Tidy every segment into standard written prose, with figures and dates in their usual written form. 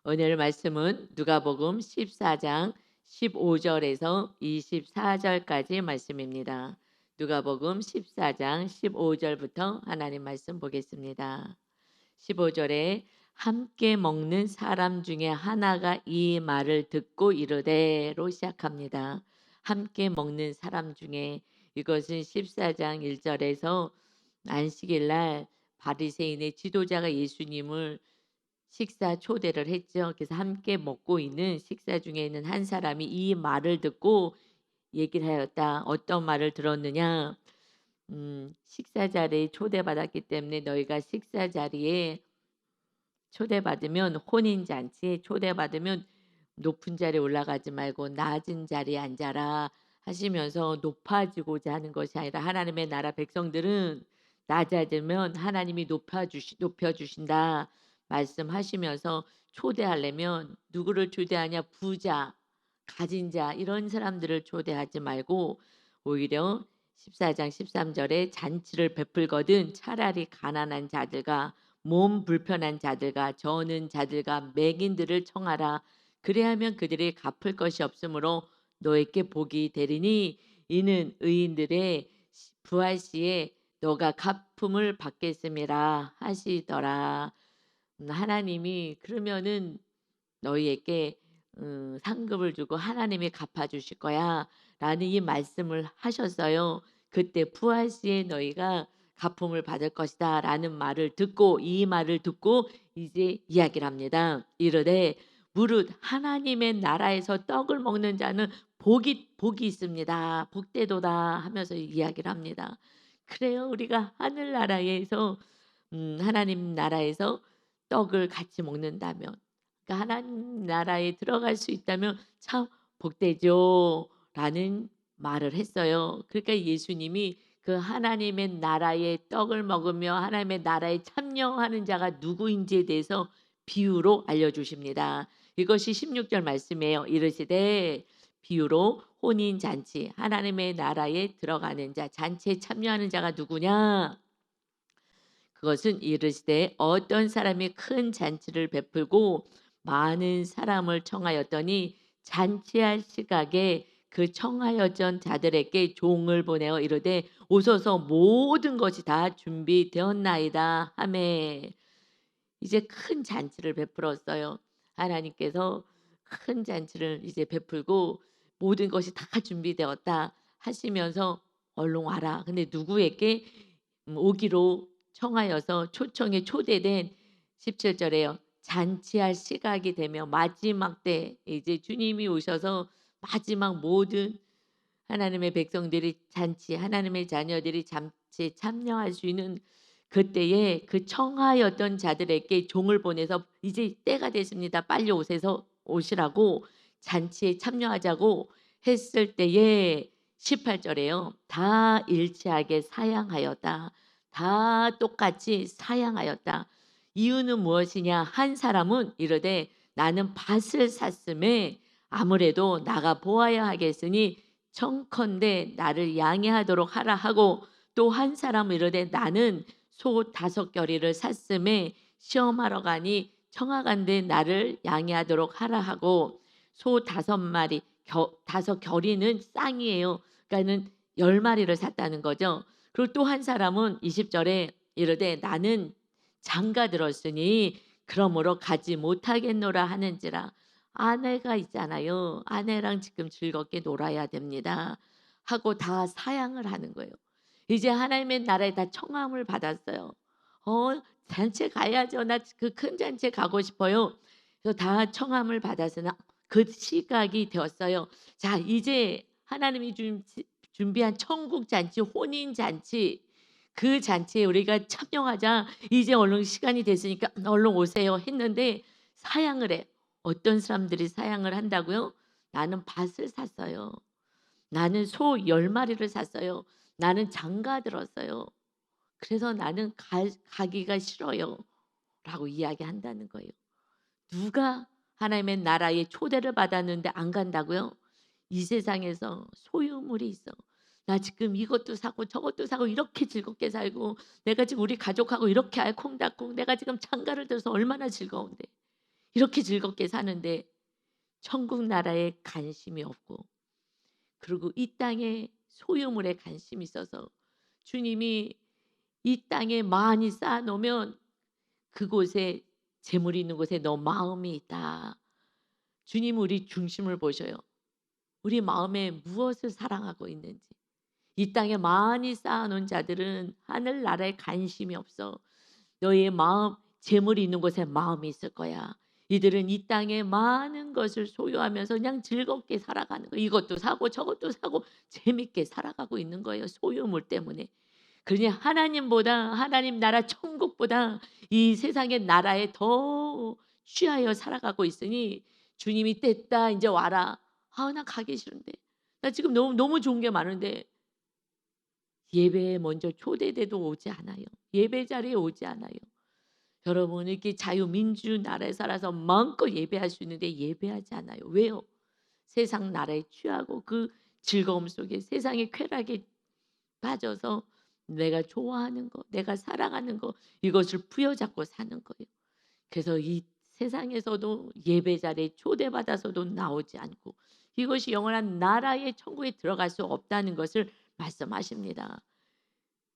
오늘 말씀은 누가복음 14장 15절에서 24절까지 말씀입니다. 누가복음 14장 15절부터 하나님 말씀 보겠습니다. 15절에 함께 먹는 사람 중에 하나가 이 말을 듣고 이르되로 시작합니다. 함께 먹는 사람 중에, 이것은 14장 1절에서 안식일 날 바리새인의 지도자가 예수님을 식사 초대를 했죠. 그래서 함께 먹고 있는 식사 중에 있는 한 사람이 이 말을 듣고 얘기를 하였다. 어떤 말을 들었느냐? 식사 자리에 초대받았기 때문에 너희가 식사 자리에 초대받으면, 혼인 잔치에 초대받으면 높은 자리에 올라가지 말고 낮은 자리에 앉아라 하시면서, 높아지고자 하는 것이 아니라 하나님의 나라 백성들은 낮아지면 하나님이 높여주신다 말씀하시면서, 초대하려면 누구를 초대하냐? 부자, 가진 자, 이런 사람들을 초대하지 말고 오히려 14장 13절에 잔치를 베풀거든 차라리 가난한 자들과 몸 불편한 자들과 저는 자들과 맹인들을 청하라. 그래야면 그들이 갚을 것이 없으므로 너에게 복이 되리니 이는 의인들의 부활 시에 너가 갚음을 받겠음이라 하시더라. 하나님이 그러면은 너희에게 상급을 주고 하나님이 갚아주실 거야 라는 이 말씀을 하셨어요. 그때 부활 시에 너희가 갚음을 받을 것이다 라는 말을 듣고, 이 말을 듣고 이제 이야기를 합니다. 이르되 무릇 하나님의 나라에서 떡을 먹는 자는 복이 있습니다. 복되도다 하면서 이야기를 합니다. 그래요. 우리가 하늘나라에서 하나님 나라에서 떡을 같이 먹는다면, 그러니까 하나님 나라에 들어갈 수 있다면 참 복되죠라는 말을 했어요. 그러니까 예수님이 그 하나님의 나라의 떡을 먹으며 하나님의 나라에 참여하는 자가 누구인지에 대해서 비유로 알려주십니다. 이것이 16절 말씀이에요. 이르시되 비유로 혼인 잔치, 하나님의 나라에 들어가는 자, 잔치에 참여하는 자가 누구냐? 그것은 이르시되 어떤 사람이 큰 잔치를 베풀고 많은 사람을 청하였더니 잔치할 시각에 그 청하였던 자들에게 종을 보내어 이르되 오소서 모든 것이 다 준비되었나이다 하매. 이제 큰 잔치를 베풀었어요. 하나님께서 큰 잔치를 이제 베풀고 모든 것이 다 준비되었다 하시면서 얼른 와라. 근데 누구에게 오기로 청하여서 초청에 초대된, 17절에요. 잔치할 시각이 되며 마지막 때 이제 주님이 오셔서 마지막 모든 하나님의 백성들이 잔치, 하나님의 자녀들이 잔치에 참여할 수 있는 그때에 그 청하였던 자들에게 종을 보내서 이제 때가 됐습니다. 빨리 오셔서 오시라고, 잔치에 참여하자고 했을 때에 18절에요. 다 일치하게 사양하였다. 다 똑같이 사양하였다. 이유는 무엇이냐? 한 사람은 이르되 나는 밭을 샀음에 아무래도 나가 보아야 하겠으니 청컨대 나를 양해하도록 하라 하고, 또 한 사람은 이르되 나는 소 5겨리를 샀음에 시험하러 가니 청하간대 나를 양해하도록 하라 하고, 소 5마리, 5겨리는 쌍이에요. 그러니까는 10마리를 샀다는 거죠. 그리고 또 한 사람은 20절에 이르되 나는 장가 들었으니 그러므로 가지 못하겠노라 하는지라. 아내가 있잖아요. 아내랑 지금 즐겁게 놀아야 됩니다 하고 다 사양을 하는 거예요. 이제 하나님의 나라에 다 청함을 받았어요. 잔치 가야죠. 나 그 큰 잔치에 가고 싶어요. 그래서 다 청함을 받았으나 그 시각이 되었어요. 자, 이제 하나님이 준비한 천국 잔치, 혼인 잔치, 그 잔치에 우리가 참여하자. 이제 얼른 시간이 됐으니까 얼른 오세요 했는데 사양을 해. 어떤 사람들이 사양을 한다고요? 나는 밭을 샀어요. 나는 소 10마리를 샀어요. 나는 장가 들었어요. 그래서 나는 가기가 싫어요. 라고 이야기한다는 거예요. 누가 하나님의 나라에 초대를 받았는데 안 간다고요? 이 세상에서 소유물이 있어. 나 지금 이것도 사고 저것도 사고 이렇게 즐겁게 살고, 내가 지금 우리 가족하고 이렇게 알콩달콩, 내가 지금 장가를 들어서 얼마나 즐거운데. 이렇게 즐겁게 사는데 천국 나라에 관심이 없고, 그리고 이 땅의 소유물에 관심이 있어서 주님이 이 땅에 많이 쌓아 놓으면 그곳에 재물이 있는 곳에 너 마음이 있다. 주님은 우리 중심을 보셔요. 우리 마음에 무엇을 사랑하고 있는지. 이 땅에 많이 쌓아놓은 자들은 하늘나라에 관심이 없어. 너의 마음, 재물이 있는 곳에 마음이 있을 거야. 이들은 이 땅에 많은 것을 소유하면서 그냥 즐겁게 살아가는 거예요. 이것도 사고 저것도 사고 재밌게 살아가고 있는 거예요. 소유물 때문에. 그러니 하나님보다, 하나님 나라 천국보다 이 세상의 나라에 더 취하여 살아가고 있으니 주님이 됐다 이제 와라. 아, 나 가기 싫은데. 나 지금 너무 좋은 게 많은데 예배에 먼저 초대돼도 오지 않아요. 예배 자리에 오지 않아요. 여러분, 이렇게 자유민주 나라에 살아서 마음껏 예배할 수 있는데 예배하지 않아요. 왜요? 세상 나라에 취하고 그 즐거움 속에 세상의 쾌락에 빠져서 내가 좋아하는 거, 내가 사랑하는 거, 이것을 부여잡고 사는 거예요. 그래서 이 세상에서도 예배 자리에 초대받아서도 나오지 않고 이것이 영원한 나라의 천국에 들어갈 수 없다는 것을 말씀하십니다.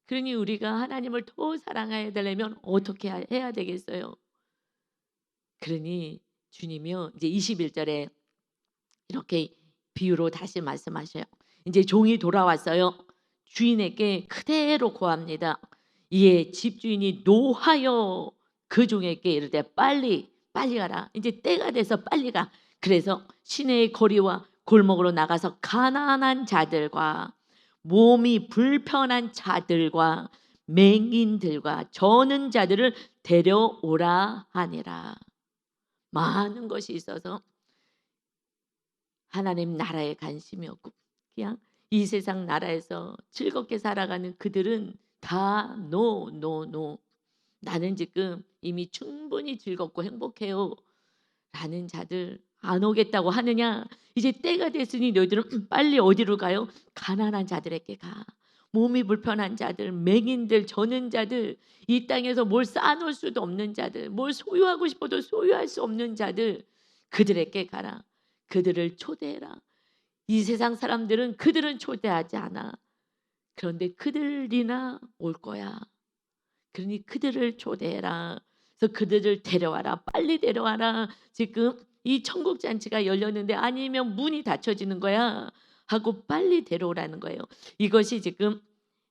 그러니 우리가 하나님을 더 사랑해야 되려면 어떻게 해야 되겠어요? 그러니 주님이요, 이제 21절에 이렇게 비유로 다시 말씀하셔요. 이제 종이 돌아왔어요. 주인에게 그대로 고합니다. 이에 집주인이 노하여 그 종에게 이르되 빨리 가라. 이제 때가 돼서 빨리 가. 그래서 시내의 거리와 골목으로 나가서 가난한 자들과 몸이 불편한 자들과 맹인들과 저는 자들을 데려오라 하니라. 많은 것이 있어서 하나님 나라에 관심이 없고 그냥 이 세상 나라에서 즐겁게 살아가는 그들은 다 노, 노, 노. 나는 지금 이미 충분히 즐겁고 행복해요. 라는 자들 안 오겠다고 하느냐? 이제 때가 됐으니 너희들은 빨리 어디로 가요? 가난한 자들에게 가. 몸이 불편한 자들, 맹인들, 저는 자들, 이 땅에서 뭘 쌓아놓을 수도 없는 자들, 뭘 소유하고 싶어도 소유할 수 없는 자들, 그들에게 가라. 그들을 초대해라. 이 세상 사람들은 그들은 초대하지 않아. 그런데 그들이나 올 거야. 그러니 그들을 초대해라. 그래서 그들을 데려와라. 빨리 데려와라. 지금 이 천국 잔치가 열렸는데 아니면 문이 닫혀지는 거야. 하고 빨리 데려오라는 거예요. 이것이 지금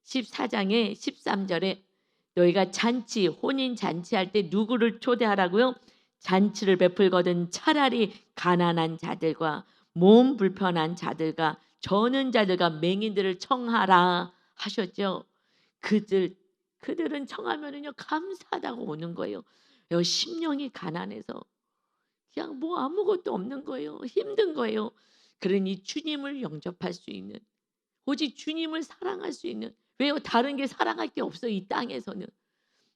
14장의 13절에 너희가 잔치, 혼인 잔치할 때 누구를 초대하라고요? 잔치를 베풀거든 차라리 가난한 자들과 몸 불편한 자들과 저는 자들과 맹인들을 청하라 하셨죠. 그들은 청하면은요 감사하다고 오는 거예요. 심령이 가난해서 그냥 뭐 아무것도 없는 거예요. 힘든 거예요. 그러니 주님을 영접할 수 있는, 오직 주님을 사랑할 수 있는, 왜요? 다른 게 사랑할 게 없어 이 땅에서는.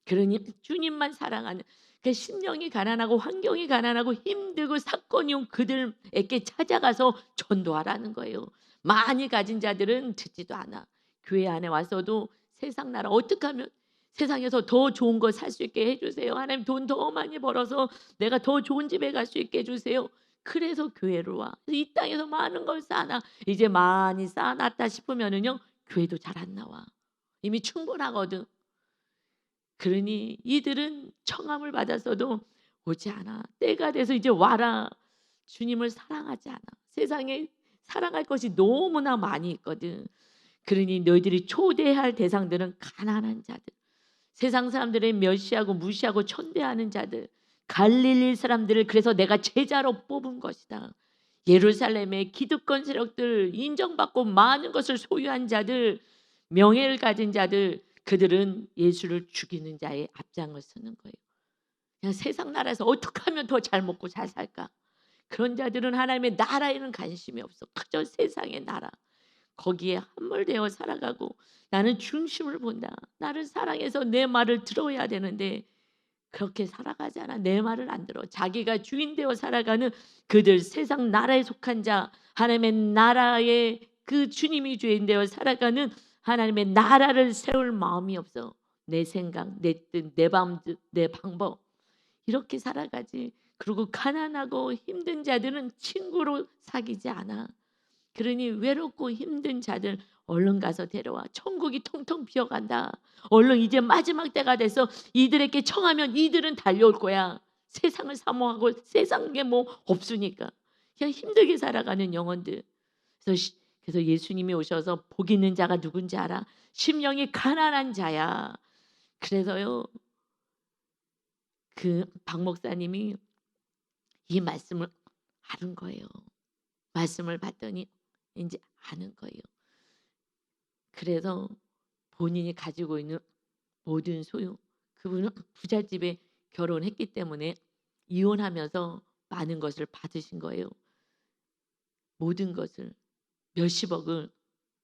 그러니 주님만 사랑하는, 그 심령이 가난하고 환경이 가난하고 힘들고 사건이 온 그들에게 찾아가서 전도하라는 거예요. 많이 가진 자들은 듣지도 않아. 교회 안에 와서도 세상 나라 어떻게 하면 세상에서 더 좋은 거 살 수 있게 해주세요. 하나님 돈 더 많이 벌어서 내가 더 좋은 집에 갈 수 있게 해주세요. 그래서 교회로 와. 이 땅에서 많은 걸 쌓아놔. 이제 많이 쌓아놨다 싶으면은요 교회도 잘 안 나와. 이미 충분하거든. 그러니 이들은 청함을 받았어도 오지 않아. 때가 돼서 이제 와라. 주님을 사랑하지 않아. 세상에 사랑할 것이 너무나 많이 있거든. 그러니 너희들이 초대할 대상들은 가난한 자들, 세상 사람들의 멸시하고 무시하고 천대하는 자들, 갈릴리 사람들을 그래서 내가 제자로 뽑은 것이다. 예루살렘의 기득권 세력들, 인정받고 많은 것을 소유한 자들, 명예를 가진 자들, 그들은 예수를 죽이는 자의 앞장을 서는 거예요. 그냥 세상 나라에서 어떻게 하면 더 잘 먹고 잘 살까? 그런 자들은 하나님의 나라에는 관심이 없어. 그저 세상의 나라. 거기에 함몰되어 살아가고 나는 중심을 본다. 나를 사랑해서 내 말을 들어야 되는데 그렇게 살아가잖아. 내 말을 안 들어. 자기가 주인 되어 살아가는 그들, 세상 나라에 속한 자, 하나님의 나라의 그 주님이 주인 되어 살아가는 하나님의 나라를 세울 마음이 없어. 내 생각, 내 뜻, 내 방법 이렇게 살아가지. 그리고 가난하고 힘든 자들은 친구로 사귀지 않아. 그러니 외롭고 힘든 자들 얼른 가서 데려와. 천국이 텅텅 비어간다. 얼른 이제 마지막 때가 돼서 이들에게 청하면 이들은 달려올 거야. 세상을 사모하고 세상에 뭐 없으니까. 그냥 힘들게 살아가는 영혼들. 그래서 예수님이 오셔서 복 있는 자가 누군지 알아? 심령이 가난한 자야. 그래서요. 그 박 목사님이 이 말씀을 아는 거예요. 말씀을 받더니 인제 아는 거예요. 그래서 본인이 가지고 있는 모든 소유, 그분은 부잣집에 결혼했기 때문에 이혼하면서 많은 것을 받으신 거예요. 모든 것을 몇십억을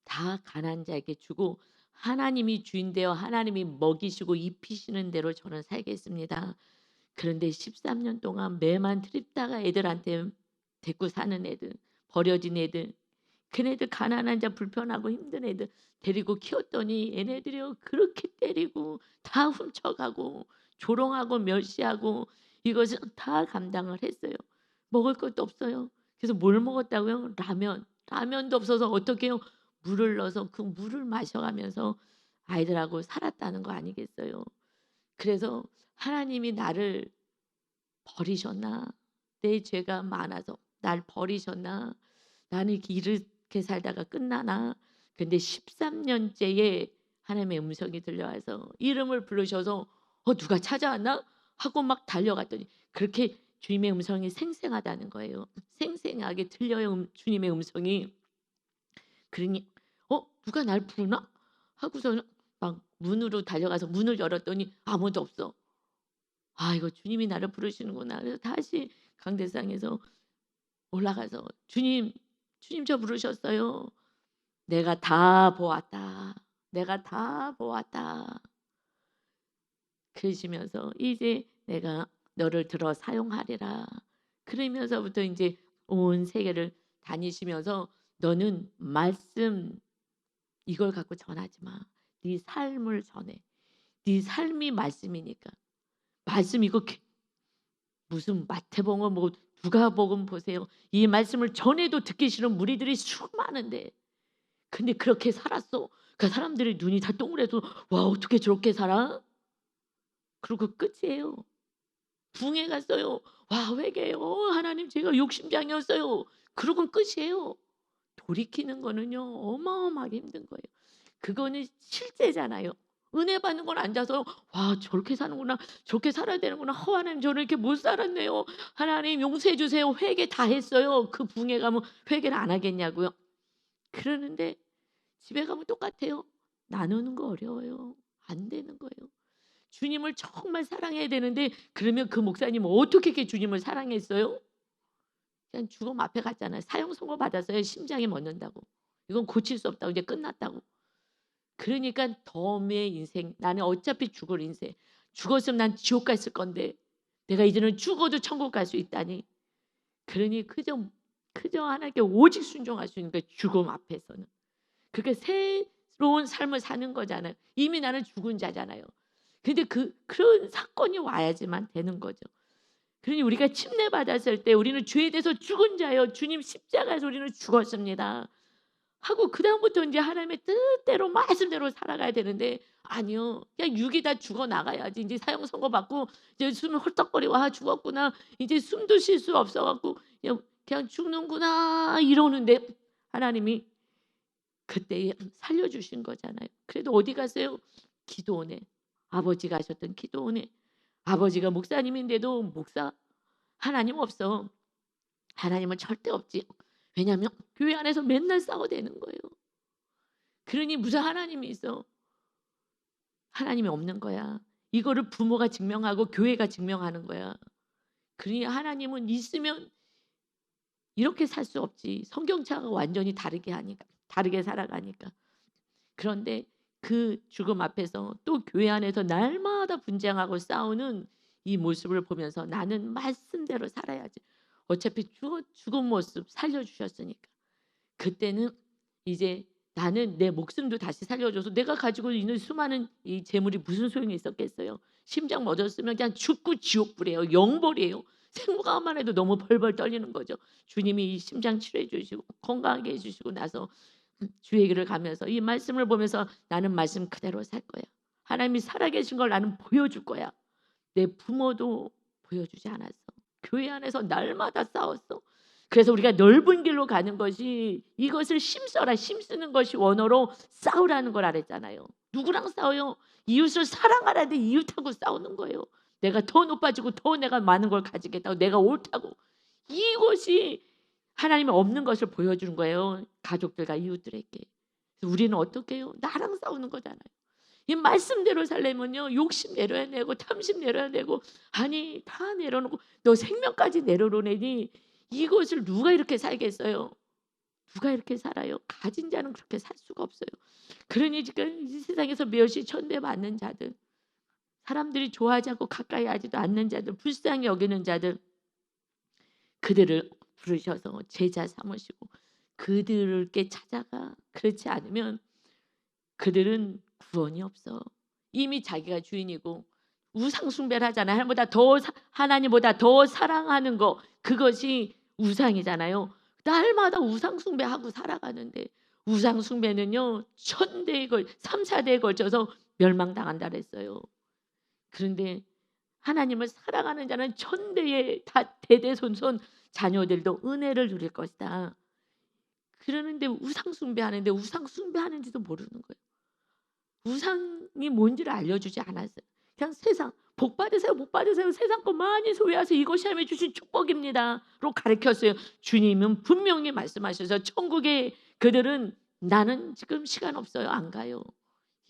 다 가난한 자에게 주고 하나님이 주인 되어 하나님이 먹이시고 입히시는 대로 저는 살겠습니다. 그런데 13년 동안 매만 트립다가 애들한테 데리고 사는 애들, 버려진 애들, 걔네들 가난한 자 불편하고 힘든 애들 데리고 키웠더니 얘네들이요 그렇게 때리고 다 훔쳐가고 조롱하고 멸시하고 이것을 다 감당을 했어요. 먹을 것도 없어요. 그래서 뭘 먹었다고요? 라면. 라면도 없어서 어떻게 해요? 물을 넣어서 그 물을 마셔가면서 아이들하고 살았다는 거 아니겠어요? 그래서 하나님이 나를 버리셨나? 내 죄가 많아서 날 버리셨나? 나는 이렇게 살다가 끝나나? 근데 13년째에 하나님의 음성이 들려와서 이름을 부르셔서 누가 찾아왔나? 하고 막 달려갔더니 그렇게 주님의 음성이 생생하다는 거예요. 생생하게 들려요. 주님의 음성이. 그러니 누가 날 부르나? 하고서는 막 문으로 달려가서 문을 열었더니 아무도 없어. 아 이거 주님이 나를 부르시는구나. 그래서 다시 강대상에서 올라가서 "주님, 주님 저 부르셨어요." "내가 다 보았다. 내가 다 보았다." 그러시면서 "이제 내가 너를 들어 사용하리라." 그러면서부터 인제 온 세계를 다니시면서 "너는 말씀 이걸 갖고 전하지 마. 네 삶을 전해. 네 삶이 말씀이니까. 말씀 이거 무슨 마태복음 뭐 누가복음 보세요. 이 말씀을 전해도 듣기 싫은 무리들이 수많은데 근데 그렇게 살았어. 그 사람들의 눈이 다 동그래서 '와 어떻게 저렇게 살아?' 그러고 끝이에요. 부흥회 갔어요. "와 회개해요. 하나님 제가 욕심장이었어요." 그러고는 끝이에요. 돌이키는 거는요 어마어마하게 힘든 거예요. 그거는 실제잖아요. 은혜 받는 건 앉아서 '와 저렇게 사는구나. 저렇게 살아야 되는구나. 하나님 저는 이렇게 못 살았네요. 하나님 용서해 주세요.' 회개 다 했어요. 그 부흥회 가면 회개를 안 하겠냐고요. 그러는데 집에 가면 똑같아요. 나누는 거 어려워요. 안 되는 거예요. 주님을 정말 사랑해야 되는데 그러면 그 목사님은 어떻게 이렇게 주님을 사랑했어요? 그냥 죽음 앞에 갔잖아요. 사형 선고 받았어요. 심장이 멎는다고. 이건 고칠 수 없다고 이제 끝났다고. 그러니까 덤의 인생. 나는 어차피 죽을 인생. 죽었으면 난 지옥 갔을 건데 내가 이제는 죽어도 천국 갈 수 있다니. 그러니 그저 하나님께 오직 순종할 수 있는 게 죽음 앞에서는. 그게 새로운 삶을 사는 거잖아요. 이미 나는 죽은 자잖아요. 근데 그런 사건이 와야지만 되는 거죠. 그러니 우리가 침례받았을 때 우리는 죄에 대해서 죽은 자요. 주님 십자가에서 우리는 죽었습니다. 하고 그다음부터 인제 하나님의 뜻대로 말씀대로 살아가야 되는데 아니요. 그냥 육이 다 죽어 나가야지. 인제 사형 선고받고 이제 숨을 헐떡거리고 '아 죽었구나. 이제 숨도 쉴 수 없어 갖고 그냥 죽는구나.' 이러는데 하나님이 그때에 살려 주신 거잖아요. 그래도 어디 갔어요? 기도원에. 아버지가 하셨던 기도원에. 아버지가 목사님인데도 목사 하나님 없어. 하나님은 절대 없지. 왜냐하면 교회 안에서 맨날 싸워대는 거예요. 그러니 무슨 하나님이 있어. 하나님이 없는 거야. 이거를 부모가 증명하고 교회가 증명하는 거야. 그러니 하나님은 있으면 이렇게 살 수 없지. 성경책하고 완전히 다르게 살아가니까. 그런데 그 죽음 앞에서 또 교회 안에서 날마다 분쟁하고 싸우는 이 모습을 보면서 '나는 말씀대로 살아야지. 어차피 죽은 모습 살려 주셨으니까.' 그때는 이제 나는 내 목숨도 다시 살려줘서 내가 가지고 있는 수많은 이 재물이 무슨 소용이 있었겠어요. 심장 멎었으면 그냥 죽고 지옥불이에요. 영벌이에요. 생각만 해도 너무 벌벌 떨리는 거죠. 주님이 이 심장 치료해 주시고 건강하게 해 주시고 나서 주의 길을 가면서 이 말씀을 보면서 나는 말씀 그대로 살 거야. 하나님이 살아계신 걸 나는 보여줄 거야. 내 부모도 보여주지 않았어. 교회 안에서 날마다 싸웠어. 그래서 우리가 넓은 길로 가는 것이 이것을 힘써라. 힘쓰는 것이 원어로 싸우라는 걸 알았잖아요. 누구랑 싸워요? 이웃을 사랑하라는데 이웃하고 싸우는 거예요. 내가 더 높아지고 더 내가 많은 걸 가지겠다고 내가 옳다고. 이것이 하나님이 없는 것을 보여주는 거예요. 가족들과 이웃들에게. 우리는 어떻게 해요? 나랑 싸우는 거잖아요. 이 말씀대로 살려면요 욕심 내려야 되고 탐심 내려야 되고 아니 다 내려놓고 너 생명까지 내려놓으니 이것을 누가 이렇게 살겠어요? 누가 이렇게 살아요? 가진 자는 그렇게 살 수가 없어요. 그러니 지금 이 세상에서 멸시 천대받는 자들, 사람들이 좋아하지 않고 가까이 하지도 않는 자들, 불쌍히 여기는 자들, 그들을 부르셔서 제자 삼으시고 그들께 찾아가. 그렇지 않으면 그들은 구원이 없어. 이미 자기가 주인이고 우상 숭배를 하잖아요. 하나님보다 더 사랑하는 거, 그것이 우상이잖아요. 날마다 우상 숭배하고 살아가는데 우상 숭배는요 3, 4대에 걸쳐서 멸망당한다 그랬어요. 그런데 하나님을 사랑하는 자는 천대의 다 대대손손 자녀들도 은혜를 누릴 것이다. 그러는데 우상 숭배하는데 우상 숭배하는지도 모르는 거예요. 우상이 뭔지를 알려주지 않았어요. 그냥 세상 복 받으세요, 복 받으세요. 세상 거 많이 소유하세요. 이것이 하나님이 주신 축복입니다로 가르쳤어요. 주님은 분명히 말씀하셔서 천국에 그들은 나는 지금 시간 없어요. 안 가요.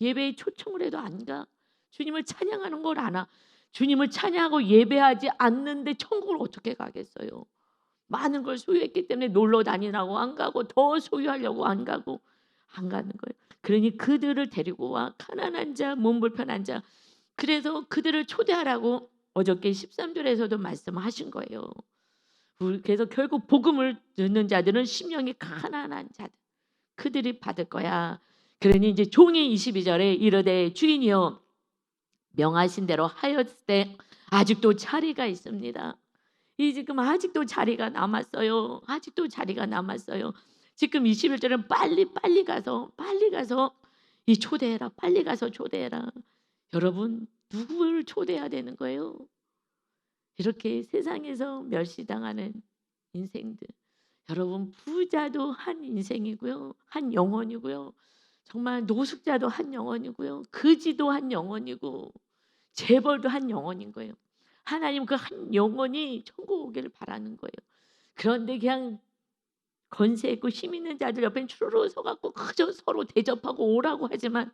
예배에 초청을 해도 안 가. 주님을 찬양하는 걸 안 와. 주님을 찬양하고 예배하지 않는데 천국을 어떻게 가겠어요? 많은 걸 소유했기 때문에 놀러 다니라고 안 가고 더 소유하려고 안 가고 안 가는 거예요. 그러니 그들을 데리고 와. 가난한 자, 몸 불편한 자. 그래서 그들을 초대하라고 어저께 13절에서도 말씀하신 거예요. 그래서 결국 복음을 듣는 자들은 심령이 가난한 자들. 그들이 받을 거야. 그러니 이제 종이 22절에 이르되 주인이여 명하신 대로 하였을 아직도 자리가 있습니다. 이 지금 아직도 자리가 남았어요. 아직도 자리가 남았어요. 지금 21절은 빨리 가서 이 초대해라. 빨리 가서 초대해라. 여러분 누구를 초대해야 되는 거예요? 이렇게 세상에서 멸시당하는 인생들. 여러분 부자도 한 인생이고요. 한 영혼이고요. 정말 노숙자도 한 영혼이고요. 거지도 한 영혼이고 재벌도 한 영혼인 거예요. 하나님 그 한 영혼이 천국 오기를 바라는 거예요. 그런데 그냥 권세 있고 힘 있는 자들 옆에 추르르 서갖고 그저 서로 대접하고 오라고 하지만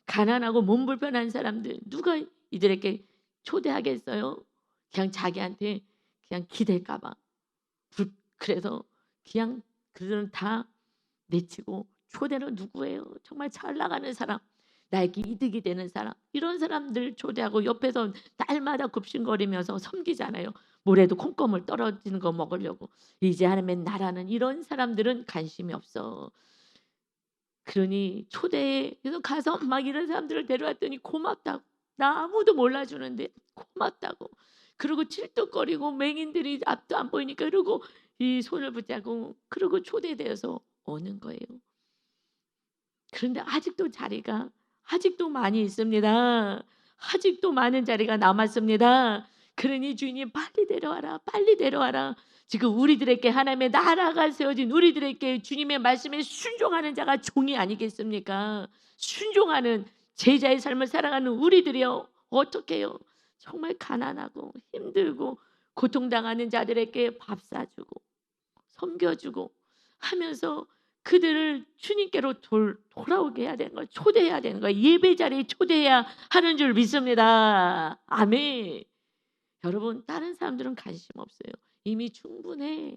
가난하고 몸 불편한 사람들 누가 이들에게 초대하겠어요? 그냥 자기한테 그냥 기댈까 봐. 그래서 그냥 그들은 다 내치고 초대는 누구예요? 정말 잘 나가는 사람, 나에게 이득이 되는 사람, 이런 사람들 초대하고 옆에서 날마다 굽신거리면서 섬기잖아요. 모래도 콩고물 떨어지는 거 먹으려고. 이제 하나님의 나라는 이런 사람들은 관심이 없어. 그러니 초대에 그래서 가서 막 이런 사람들을 데려왔더니 고맙다고. 나 아무도 몰라주는데 고맙다고. 그리고 칠뚝거리고 맹인들이 앞도 안 보이니까 그러고 이 손을 붙잡고 그러고 초대되어서 오는 거예요. 그런데 아직도 많이 있습니다. 아직도 많은 자리가 남았습니다. 그러니 주인이 빨리 데려와라. 빨리 데려와라. 지금 우리들에게 하나님의 나라가 세워진 우리들에게 주님의 말씀에 순종하는 자가 종이 아니겠습니까? 순종하는 제자의 삶을 살아가는 우리들이요. 어떻게 해요? 정말 가난하고 힘들고 고통당하는 자들에게 밥 사주고 섬겨주고 하면서 그들을 주님께로 돌아오게 해야 되는 거예요. 초대해야 되는 거예요. 예배 자리에 초대해야 하는 줄 믿습니다. 아멘. 여러분 다른 사람들은 관심 없어요. 이미 충분해.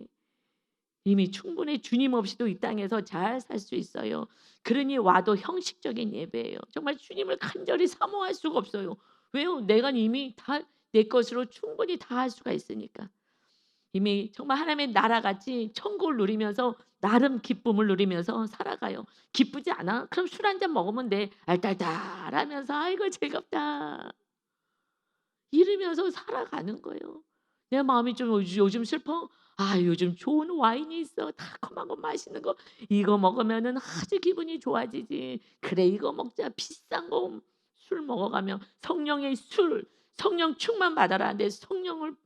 주님 없이도 이 땅에서 잘 살 수 있어요. 그러니 와도 형식적인 예배예요. 정말 주님을 간절히 사모할 수가 없어요. 왜요? 내가 이미 다 내 것으로 충분히 다 할 수가 있으니까. 이미 정말 하나님의 나라같이 천국을 누리면서 나름 기쁨을 누리면서 살아가요. 기쁘지 않아? 그럼 술 한 잔 먹으면 돼. 알딸딸하면서 '아이고 즐겁다.' 이러면서 살아가는 거예요. 내 마음이 좀 요즘 슬퍼? 아 요즘 좋은 와인이 있어. 달콤하고 맛있는 거. 이거 먹으면은 아주 기분이 좋아지지. 그래 이거 먹자. 비싼 거 술 먹어가며 성령의 술, 성령 충만 받아라. 내 성령을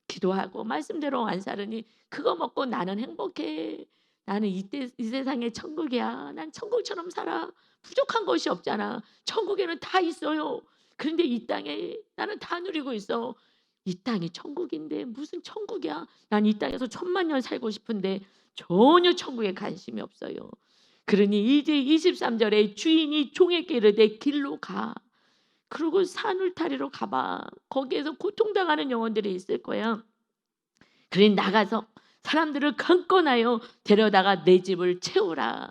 기도하고 말씀대로 안 살으니 그거 먹고 나는 행복해. 나는 이때 이 세상의 천국이야. 난 천국처럼 살아. 부족한 것이 없잖아. 천국에는 다 있어요. 그런데 이 땅에 나는 다 누리고 있어. 이 땅이 천국인데 무슨 천국이야. 난 이 땅에서 천만 년 살고 싶은데 전혀 천국에 관심이 없어요. 그러니 이제 23 절에 주인이 종에게 이르되 길로 가. 그리고 산울타리로 가 봐. 거기에서 고통당하는 영혼들이 있을 거야. 그러니 나가서 사람들을 강권하여 데려다가 내 집을 채우라.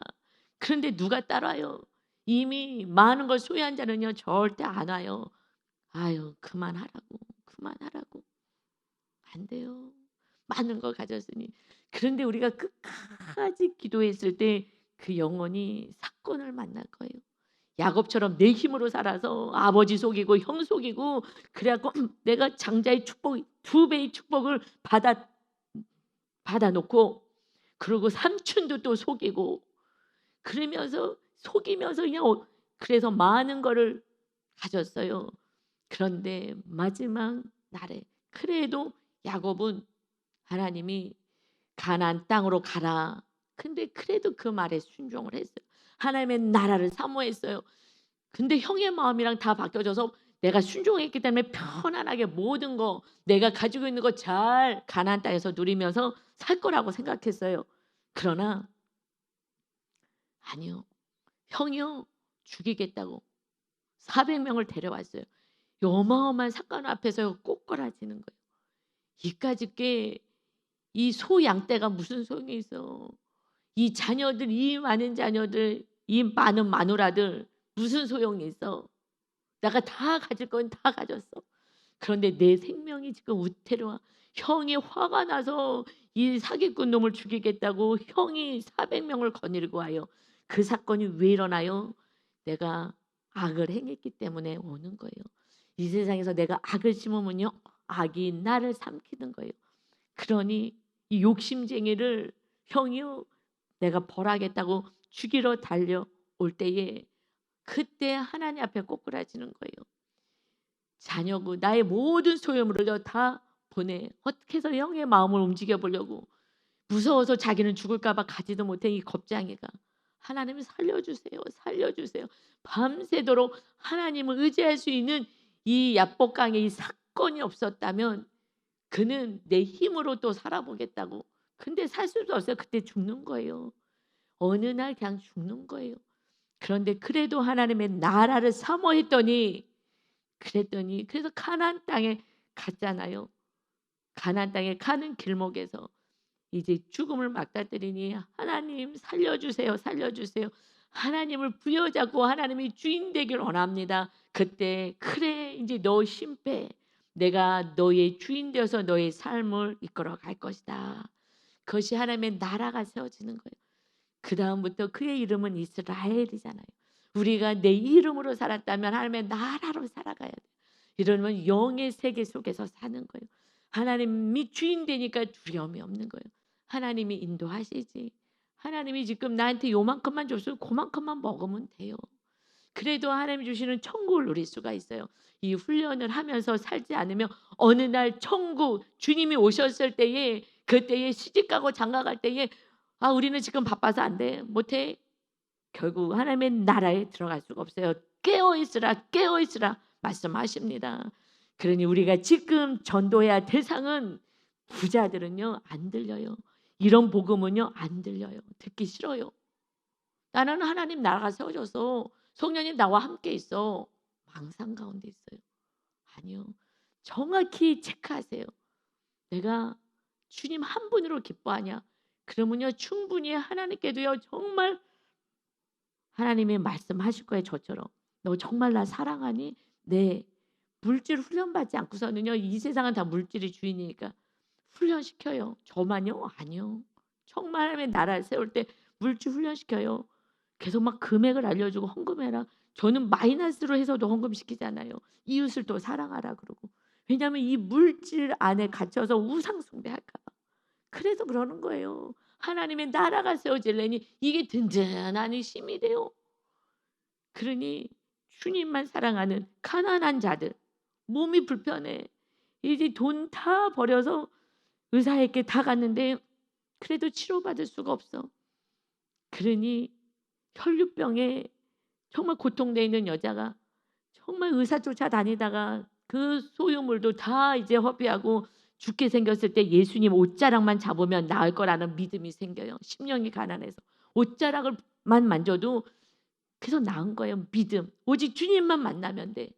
그런데 누가 따라요? 이미 많은 걸 소유한 자는요 절대 안 와요. 아유 그만하라고, 그만하라고. 안 돼요. 많은 걸 가졌으니. 그런데 우리가 끝까지 기도했을 때 그 영혼이 사건을 만날 거예요. 야곱처럼 내 힘으로 살아서 아버지 속이고 형 속이고 그래 갖고 내가 장자의 축복 두 배의 축복을 받아 놓고 그리고 삼촌도 또 속이고 그러면서 속이면서 그냥 그래서 많은 거를 가졌어요. 그런데 마지막 날에 그래도 야곱은 하나님이 가나안 땅으로 가라. 근데 그래도 그 말에 순종을 했어요. 하나님의 나라를 사모했어요. 근데 형의 마음이랑 다 바뀌어져서 내가 순종했기 때문에 편안하게 모든 거 내가 가지고 있는 거 잘 가나안 땅에서 누리면서 살 거라고 생각했어요. 그러나 아니요. 형이요. 죽이겠다고 400명을 데려왔어요. 이 어마어마한 사건 앞에서 꼬꾸라지는 거예요. 이까짓 게 이 소양떼가 무슨 소용이 있어. 이 자녀들 이 많은 자녀들 이 많은 마누라들 무슨 소용이 있어. 내가 다 가질 건 다 가졌어. 그런데 내 생명이 지금 우태로와 형이 화가 나서 이 사기꾼 놈을 죽이겠다고 형이 400명을 거느리고 와요. 그 사건이 왜 일어나요? 내가 악을 행했기 때문에 오는 거예요. 이 세상에서 내가 악을 심으면요. 악이 나를 삼키는 거예요. 그러니 이 욕심쟁이를 형이요. 내가 벌하겠다고 죽이러 달려올 때에 그때 하나님 앞에 꼬꾸라지는 거예요. 자녀고 나의 모든 소유물을 다 보내. 어떻게 해서 형의 마음을 움직여 보려고 무서워서 자기는 죽을까 봐 가지도 못해 이 겁쟁이가. 하나님 살려주세요. 살려주세요. 밤새도록 하나님을 의지할 수 있는 이 야복강의 이 사건이 없었다면 그는 내 힘으로 또 살아보겠다고. 근데 살 수도 없어요. 그때 죽는 거예요. 어느 날 그냥 죽는 거예요. 그런데 그래도 하나님의 나라를 사모했더니 그랬더니 그래서 가나안 땅에 갔잖아요. 가나안 땅에 가는 길목에서 이제 죽음을 맞닥뜨리니 "하나님 살려주세요, 살려주세요." 하나님을 부여잡고 하나님이 주인 되길 원합니다. 그때 "그래 이제 너 힘 빼. 내가 너의 주인 되어서 너의 삶을 이끌어 갈 것이다." 그것이 하나님의 나라가 세워지는 거예요. 그다음부터 그의 이름은 이스라엘이잖아요. 우리가 내 이름으로 살았다면 하나님의 나라로 살아가야 돼요. 이러면 영의 세계 속에서 사는 거예요. 하나님이 주인 되니까 두려움이 없는 거예요. 하나님이 인도하시지. 하나님이 지금 나한테 요만큼만 줬으면 고만큼만 먹으면 돼요. 그래도 하나님이 주시는 천국을 누릴 수가 있어요. 이 훈련을 하면서 살지 않으면 어느 날 천국 주님이 오셨을 때에 그때에 시집가고 장가갈 때에 아 우리는 지금 바빠서 안 돼. 못해. 결국 하나님의 나라에 들어갈 수가 없어요. 깨어 있으라 깨어 있으라 말씀하십니다. 그러니 우리가 지금 전도해야 될 상은 부자들은요 안 들려요. 이런 복음은요 안 들려요. 듣기 싫어요. 나는 하나님 나라가 세워져서 성령님 나와 함께 있어. 망상 가운데 있어요. 아니요. 정확히 체크하세요. 내가 주님 한 분으로 기뻐하냐? 그러면요 충분히 하나님께도요 정말 하나님이 말씀하실 거예요 저처럼. "너 정말 나 사랑하니?" 네. 물질 훈련받지 않고서는요 이 세상은 다 물질이 주인이니까 훈련시켜요. 저만요? 아니요. 정말 하나님의 나라를 세울 때 물질 훈련시켜요. 계속 막 금액을 알려주고 헌금해라. 저는 마이너스로 해서도 헌금시키잖아요. 이웃을 또 사랑하라 그러고. 왜냐하면 이 물질 안에 갇혀서 우상 숭배할까 봐. 그래서 그러는 거예요. 하나님의 나라가 세워지려니 이게 든든한 힘이 돼요. 그러니 주님만 사랑하는 가난한 자들, 몸이 불편해. 이제 돈 다 버려서 의사에게 다 갔는데 그래도 치료받을 수가 없어. 그러니 혈류병에 정말 고통돼 있는 여자가 정말 의사 쫓아다니다가 그 소유물도 다 이제 허비하고 죽게 생겼을 때 예수님 옷자락만 잡으면 나을 거라는 믿음이 생겨요. 심령이 가난해서 옷자락을만 만져도 그래서 나은 거예요. 믿음. 오직 주님만 만나면 돼.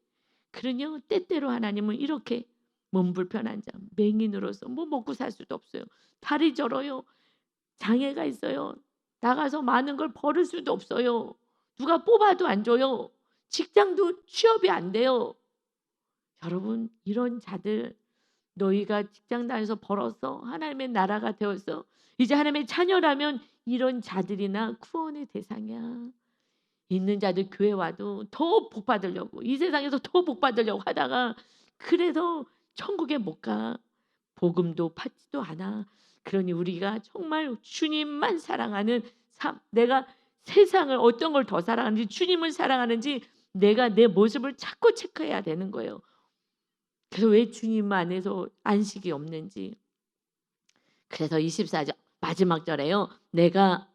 그러냐 때때로 하나님은 이렇게 몸 불편한 자, 맹인으로서 뭐 먹고 살 수도 없어요. 다리 저려요. 장애가 있어요. 나가서 많은 걸 벌을 수도 없어요. 누가 뽑아도 안 줘요. 직장도 취업이 안 돼요. 여러분 이런 자들 너희가 직장 다녀서 벌어서 하나님의 나라가 되어서 이제 하나님의 자녀라면 이런 자들이나 구원의 대상이야. 있는 자들 교회 와도 더 복 받으려고 이 세상에서 더 복 받으려고 하다가 그래서 천국에 못 가. 복음도 받지도 않아. 그러니 우리가 정말 주님만 사랑하는 삶, 내가 세상을 어떤 걸 더 사랑하는지 주님을 사랑하는지 내가 내 모습을 자꾸 체크해야 되는 거예요. 그래서 왜 주님 안에서 안식이 없는지. 그래서 24절 마지막 절에요. 내가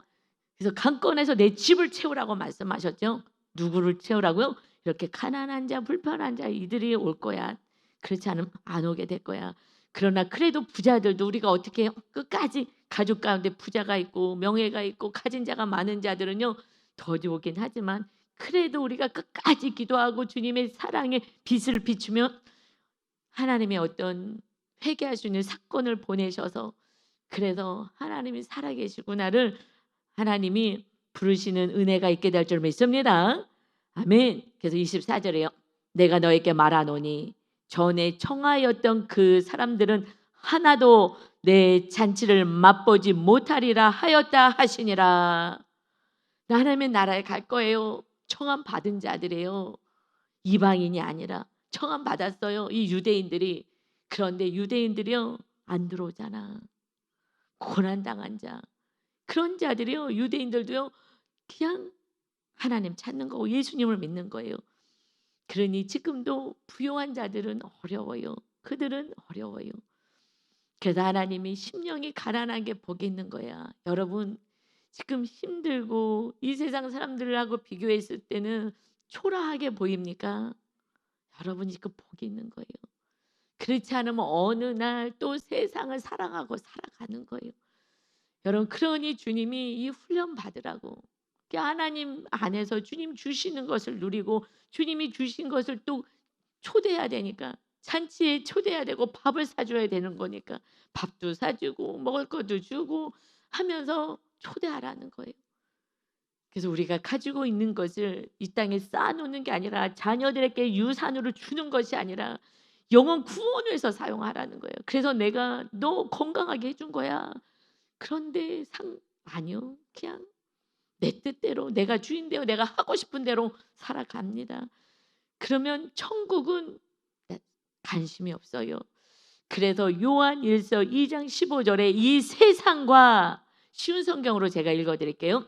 그래서 강권에서 내 집을 채우라고 말씀하셨죠. 누구를 채우라고요? 이렇게 가난한 자, 불편한 자 이들이 올 거야. 그렇지 않으면 안 오게 될 거야. 그러나 그래도 부자들도 우리가 어떻게 해요? 끝까지 가족 가운데 부자가 있고 명예가 있고 가진 자가 많은 자들은요. 더디 오긴 하지만 그래도 우리가 끝까지 기도하고 주님의 사랑의 빛을 비추면 하나님의 어떤 회개할 수 있는 사건을 보내셔서 그래서 하나님이 살아계시구나를 하나님이 부르시는 은혜가 있게 될 줄 믿습니다. 아멘. 그래서 24절에요. 내가 너에게 말하노니 전에 청하였던 그 사람들은 하나도 내 잔치를 맛보지 못하리라 하였다 하시니라. 하나님의 나라에 갈 거예요. 청함 받은 자들이에요. 이방인이 아니라 청함 받았어요. 이 유대인들이. 그런데 유대인들이요 안 들어오잖아. 고난당한 자. 그런 자들이요 유대인들도요 그냥 하나님 찾는 거고 예수님을 믿는 거예요. 그러니 지금도 부요한 자들은 어려워요. 그들은 어려워요. 그래서 하나님이 심령이 가난한 게 복이 있는 거야. 여러분 지금 힘들고 이 세상 사람들하고 비교했을 때는 초라하게 보입니까? 여러분 지금 복이 있는 거예요. 그렇지 않으면 어느 날 또 세상을 사랑하고 살아가는 거예요. 여러분 그러니 주님이 이 훈련 받으라고 하나님 안에서 주님 주시는 것을 누리고 주님이 주신 것을 또 초대해야 되니까 잔치에 초대해야 되고 밥을 사줘야 되는 거니까 밥도 사주고 먹을 것도 주고 하면서 초대하라는 거예요. 그래서 우리가 가지고 있는 것을 이 땅에 쌓아놓는 게 아니라 자녀들에게 유산으로 주는 것이 아니라 영혼 구원을 위해서 사용하라는 거예요. 그래서 내가 너 건강하게 해준 거야. 그런데 아니요. 그냥 내 뜻대로 내가 주인되어 내가 하고 싶은 대로 살아갑니다. 그러면 천국은 관심이 없어요. 그래서 요한 1서 2장 15절에 이 세상과 쉬운 성경으로 제가 읽어드릴게요.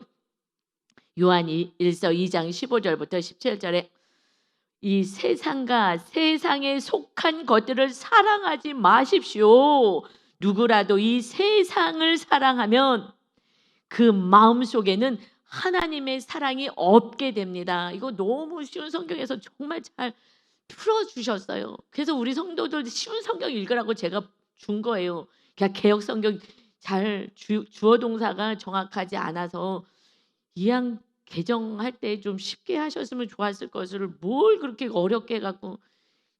요한 1서 2장 15절부터 17절에 이 세상과 세상에 속한 것들을 사랑하지 마십시오. 누구라도 이 세상을 사랑하면 그 마음속에는 하나님의 사랑이 없게 됩니다. 이거 너무 쉬운 성경에서 정말 잘 풀어주셨어요. 그래서 우리 성도들 쉬운 성경 읽으라고 제가 준 거예요. 그냥 개역 성경 잘 주어 동사가 정확하지 않아서 이왕 개정할 때 좀 쉽게 하셨으면 좋았을 것을 뭘 그렇게 어렵게 해갖고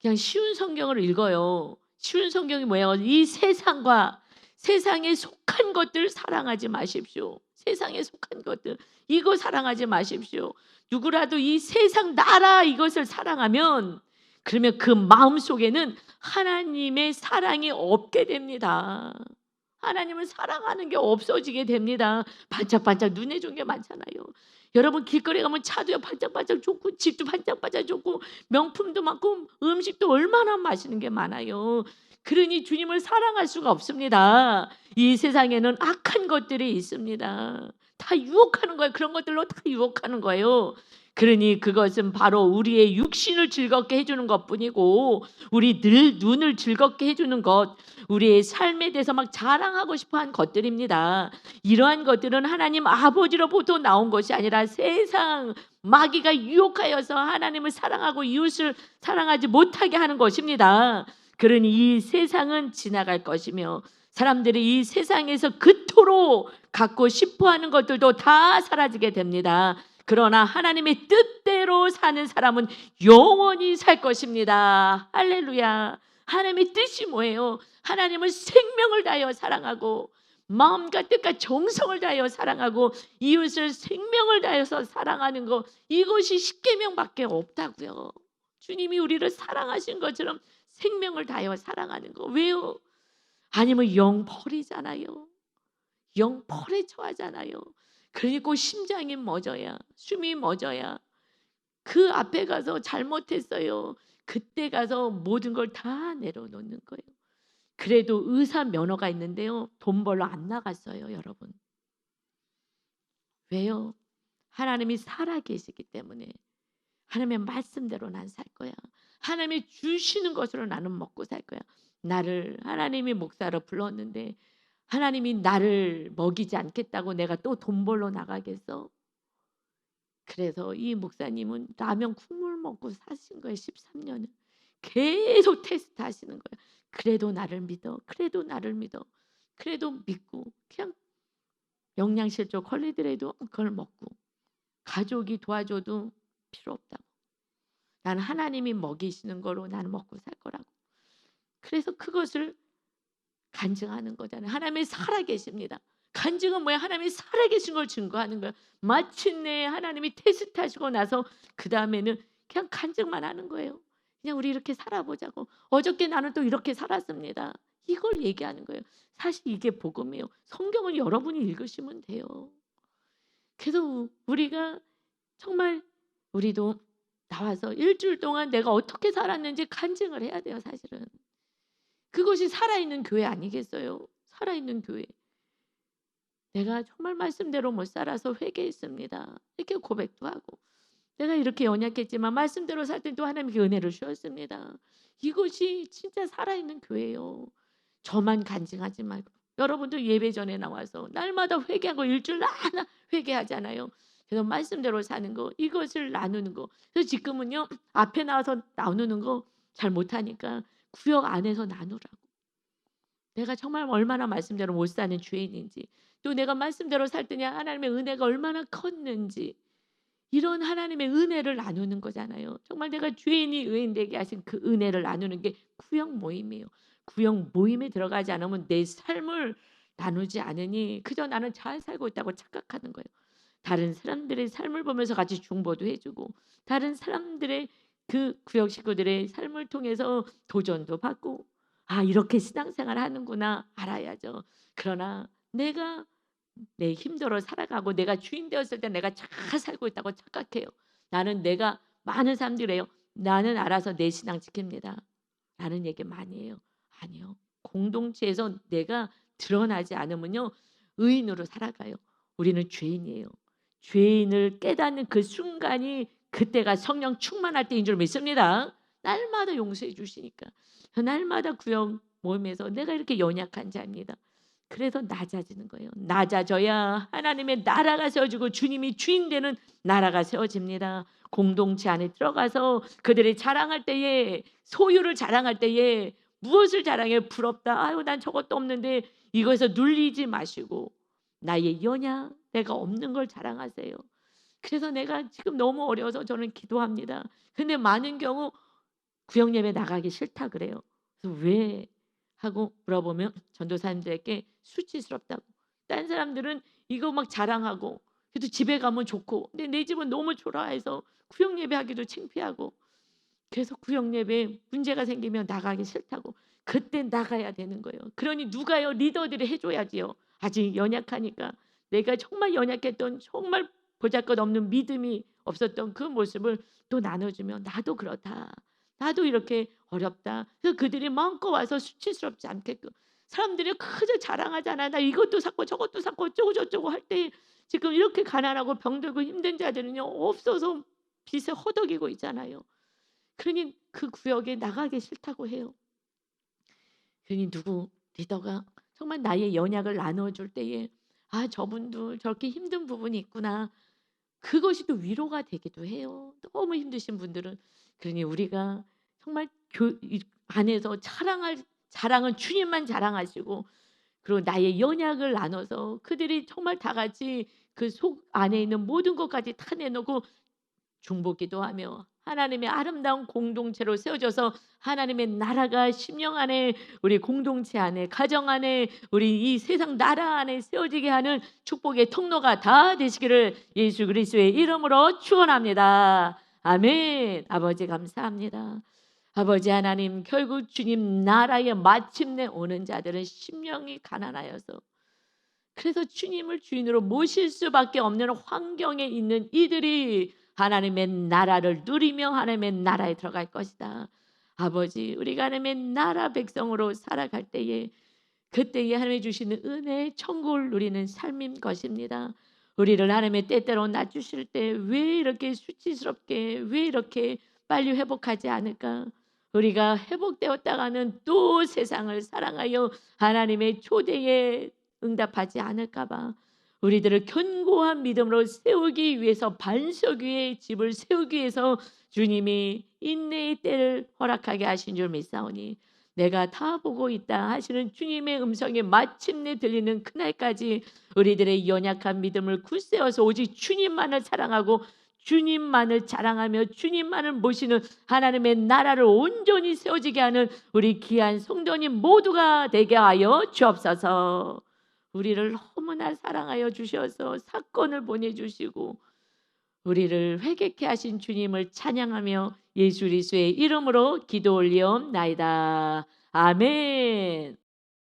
그냥 쉬운 성경을 읽어요. 쉬운 성경이 뭐예요? 이 세상과 세상에 속한 것들 사랑하지 마십시오. 세상에 속한 것들 이거 사랑하지 마십시오. 누구라도 이 세상 나라 이것을 사랑하면 그러면 그 마음속에는 하나님의 사랑이 없게 됩니다. 하나님을 사랑하는 게 없어지게 됩니다. 반짝반짝 눈에 좋은 게 많잖아요. 여러분 길거리 가면 차도 반짝반짝 좋고 집도 반짝반짝 좋고 명품도 많고 음식도 얼마나 맛있는 게 많아요. 그러니 주님을 사랑할 수가 없습니다. 이 세상에는 악한 것들이 있습니다. 다 유혹하는 거예요. 그런 것들로 다 유혹하는 거예요. 그러니 그것은 바로 우리의 육신을 즐겁게 해주는 것뿐이고 우리 늘 눈을 즐겁게 해주는 것, 우리의 삶에 대해서 막 자랑하고 싶어한 것들입니다. 이러한 것들은 하나님 아버지로부터 나온 것이 아니라 세상 마귀가 유혹하여서 하나님을 사랑하고 이웃을 사랑하지 못하게 하는 것입니다. 그러니 이 세상은 지나갈 것이며 사람들이 이 세상에서 그토록 갖고 싶어하는 것들도 다 사라지게 됩니다. 그러나 하나님의 뜻대로 사는 사람은 영원히 살 것입니다. 할렐루야. 하나님의 뜻이 뭐예요? 하나님을 생명을 다하여 사랑하고 마음과 뜻과 정성을 다하여 사랑하고 이웃을 생명을 다해서 사랑하는 것, 이것이 십계명밖에 없다고요. 주님이 우리를 사랑하신 것처럼 생명을 다하여 사랑하는 거. 왜요? 아니면 영벌이잖아요. 영벌에 처하잖아요. 그리고 심장이 멎어야, 숨이 멎어야 그 앞에 가서 잘못했어요. 그때 가서 모든 걸 다 내려놓는 거예요. 그래도 의사 면허가 있는데요. 돈 벌러 안 나갔어요, 여러분. 왜요? 하나님이 살아계시기 때문에. 하나님의 말씀대로 난 살 거야. 하나님이 주시는 것으로 나는 먹고 살 거야. 나를 하나님이 목사로 불렀는데 하나님이 나를 먹이지 않겠다고 내가 또 돈 벌러 나가겠어? 그래서 이 목사님은 라면 국물 먹고 사신 거예요. 13년을. 계속 테스트 하시는 거예요. 그래도 나를 믿어. 그래도 나를 믿어. 그래도 믿고 그냥 영양실조 걸리더라도 그걸 먹고 가족이 도와줘도 필요 없다고. 나는 하나님이 먹이시는 거로 나는 먹고 살 거라고. 그래서 그것을 간증하는 거잖아요. 하나님이 살아계십니다. 간증은 뭐야? 하나님이 살아계신 걸 증거하는 거예요. 마침내 하나님이 테스트하시고 나서 그 다음에는 그냥 간증만 하는 거예요. 그냥 우리 이렇게 살아보자고. 어저께 나는 또 이렇게 살았습니다. 이걸 얘기하는 거예요. 사실 이게 복음이에요. 성경을 여러분이 읽으시면 돼요. 그래서 우리가 정말 우리도 나와서 일주일 동안 내가 어떻게 살았는지 간증을 해야 돼요. 사실은. 그것이 살아있는 교회 아니겠어요? 살아있는 교회. 내가 정말 말씀대로 못 살아서 회개했습니다. 이렇게 고백도 하고 내가 이렇게 연약했지만 말씀대로 살 때 또 하나님께 은혜를 주셨습니다. 이것이 진짜 살아있는 교회예요. 저만 간증하지 말고 여러분도 예배 전에 나와서 날마다 회개하고 일주일 하나 회개하잖아요. 그래서 말씀대로 사는 거, 이것을 나누는 거. 그래서 지금은요 앞에 나와서 나누는 거 잘 못하니까 구역 안에서 나누라고. 내가 정말 얼마나 말씀대로 못 사는 죄인인지, 또 내가 말씀대로 살 때냐 하나님의 은혜가 얼마나 컸는지, 이런 하나님의 은혜를 나누는 거잖아요. 정말 내가 죄인이 의인되게 하신 그 은혜를 나누는 게 구역 모임이에요. 구역 모임에 들어가지 않으면 내 삶을 나누지 않으니 그저 나는 잘 살고 있다고 착각하는 거예요. 다른 사람들의 삶을 보면서 같이 중보도 해주고 다른 사람들의 그 구역 식구들의 삶을 통해서 도전도 받고 이렇게 신앙생활 하는구나 알아야죠. 그러나 내가 내 힘대로 살아가고 내가 주인 되었을 때 내가 잘 살고 있다고 착각해요. 나는 내가 많은 사람들이래요. 나는 알아서 내 신앙 지킵니다. 라는 얘기 많이 해요. 아니요. 공동체에서 내가 드러나지 않으면요. 의인으로 살아가요. 우리는 죄인이에요. 죄인을 깨닫는 그 순간이 그때가 성령 충만할 때인 줄 믿습니다. 날마다 용서해 주시니까. 날마다 구역 모임에서 내가 이렇게 연약한 자입니다. 그래서 낮아지는 거예요. 낮아져야 하나님의 나라가 세워지고 주님이 주인 되는 나라가 세워집니다. 공동체 안에 들어가서 그들이 자랑할 때에 소유를 자랑할 때에 무엇을 자랑해? 부럽다. 아유 난 저것도 없는데 이거에서 눌리지 마시고 나의 연약 내가 없는 걸 자랑하세요. 그래서 내가 지금 너무 어려워서 저는 기도합니다. 근데 많은 경우 구역 예배 나가기 싫다 그래요. 그래서 왜? 하고 물어보면 전도사님들에게 수치스럽다고. 딴 사람들은 이거 막 자랑하고 그래도 집에 가면 좋고 근데 내 집은 너무 초라해서 구역 예배하기도 창피하고 그래서 구역 예배에 문제가 생기면 나가기 싫다고. 그때 나가야 되는 거예요. 그러니 누가요? 리더들이 해 줘야지요. 아직 연약하니까. 내가 정말 연약했던 정말 보잘것없는 믿음이 없었던 그 모습을 또 나눠주면 '나도 그렇다. 나도 이렇게 어렵다.' 그래서 그들이 마음껏 와서 수치스럽지 않게끔 사람들이 그저 자랑하잖아. "나 이것도 샀고 저것도 샀고 어쩌고 저쩌고." 할 때 지금 이렇게 가난하고 병들고 힘든 자들은요 없어서 빚에 허덕이고 있잖아요. 그러니 그 구역에 나가기 싫다고 해요. 그러니 누구 리더가 정말 나의 연약을 나눠줄 때에 '아 저분도 저렇게 힘든 부분이 있구나.' 그것이 또 위로가 되기도 해요, 너무 힘드신 분들은. 그러니 우리가 정말 교 이 안에서 자랑은 주님만 자랑하시고 그리고 나의 연약을 나눠서 그들이 정말 다 같이 그 속 안에 있는 모든 것까지 다 내놓고 중보기도 하며 하나님의 아름다운 공동체로 세워져서 하나님의 나라가 심령 안에 우리 공동체 안에 가정 안에 우리 이 세상 나라 안에 세워지게 하는 축복의 통로가 다 되시기를 예수 그리스도의 이름으로 축원합니다. 아멘. 아버지 감사합니다. 아버지 하나님 결국 주님 나라에 마침내 오는 자들은 심령이 가난하여서 그래서 주님을 주인으로 모실 수밖에 없는 환경에 있는 이들이 하나님의 나라를 누리며 하나님의 나라에 들어갈 것이다. 아버지 우리가 하나님의 나라 백성으로 살아갈 때에 그때에 하나님이 주시는 은혜의 천국을 누리는 삶인 것입니다. 우리를 하나님의 때때로 낮추실 때 왜 이렇게 수치스럽게 왜 이렇게 빨리 회복하지 않을까? 우리가 회복되었다가는 또 세상을 사랑하여 하나님의 초대에 응답하지 않을까 봐 우리들을 견고한 믿음으로 세우기 위해서 반석 위에 집을 세우기 위해서 주님이 인내의 때를 허락하게 하신 줄 믿사오니 내가 다 보고 있다 하시는 주님의 음성이 마침내 들리는 그날까지 우리들의 연약한 믿음을 굳세워서 오직 주님만을 사랑하고 주님만을 자랑하며 주님만을 모시는 하나님의 나라를 온전히 세워지게 하는 우리 귀한 성도님 모두가 되게 하여 주옵소서. 우리를 너무나 사랑하여 주셔서 사건을 보내주시고 우리를 회개케 하신 주님을 찬양하며 예수 그리스도의 이름으로 기도 올리옵나이다. 아멘.